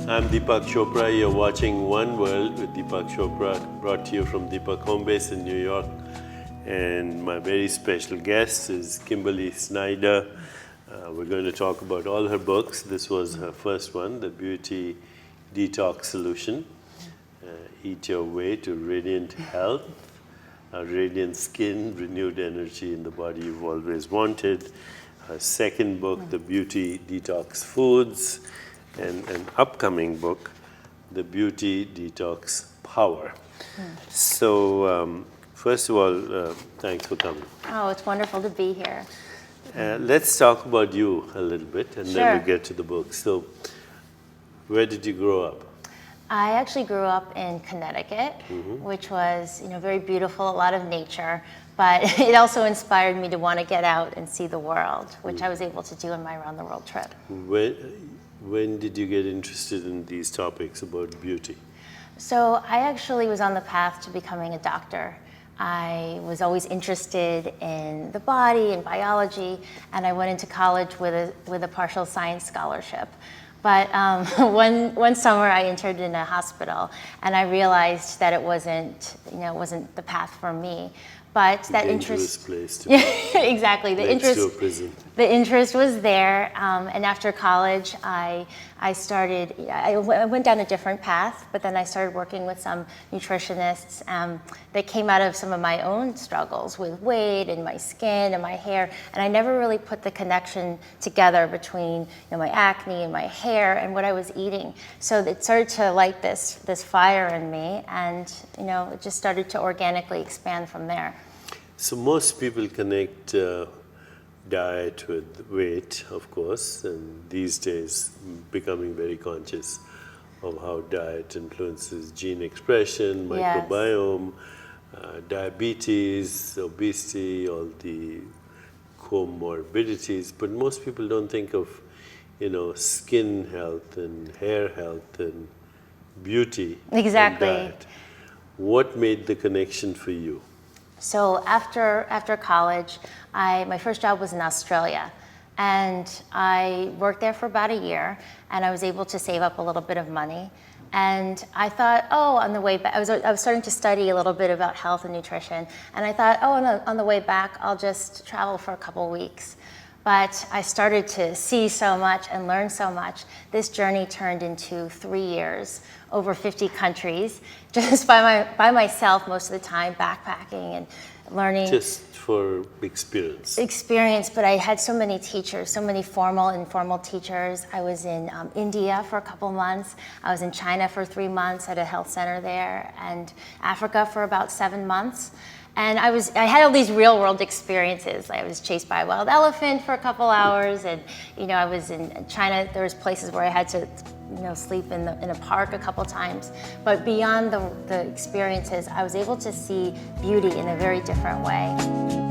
I'm Deepak Chopra. You're watching One World with Deepak Chopra, brought to you from Deepak Home Base in New York. And my very special guest is Kimberly Snyder. We're going to talk about all her books. This was her first one, The Beauty Detox Solution. Eat Your Way to Radiant Health, Radiant Skin, Renewed Energy in the Body You've Always Wanted. Her second book, The Beauty Detox Foods, and an upcoming book, The Beauty Detox Power. So, first of all, thanks for coming. Oh, it's wonderful to be here. Let's talk about you a little bit, and Sure. then we'll get to the book. So, where did you grow up? I actually grew up in Connecticut, which was, very beautiful, a lot of nature, but it also inspired me to want to get out and see the world, which I was able to do in my around the world trip. When did you get interested in these topics about beauty? So I actually was on the path to becoming a doctor. I was always interested in the body and biology, and I went into college with a partial science scholarship. But one summer I interned in a hospital, and I realized that it wasn't the path for me. But that Dangerous interest, place to be. exactly, Next to a prison. the interest was there. And after college, I went down a different path, but then I started working with some nutritionists that came out of some of my own struggles with weight and my skin and my hair. And I never really put the connection together between my acne and my hair and what I was eating. So it started to light this fire in me, and it just started to organically expand from there. So most people connect diet with weight, of course, and these days becoming very conscious of how diet influences gene expression, microbiome, diabetes, obesity, all the comorbidities. But most people don't think of, skin health and hair health and beauty Exactly. and diet. What made the connection for you? So after college, my first job was in Australia, and I worked there for about a year, and I was able to save up a little bit of money. And I thought, on the way back, I was starting to study a little bit about health and nutrition, and I thought, on the way back, I'll just travel for a couple weeks. But I started to see so much and learn so much. This journey turned into 3 years, over 50 countries, just by myself most of the time, backpacking and learning. Just for experience. Experience, but I had so many teachers, so many formal and informal teachers. I was in India for a couple months. I was in China for 3 months at a health center there, and Africa for about 7 months. And I had all these real world experiences. I was chased by a wild elephant for a couple hours, and I was in China. There was places where I had to sleep in a park a couple times. But beyond the experiences, I was able to see beauty in a very different way.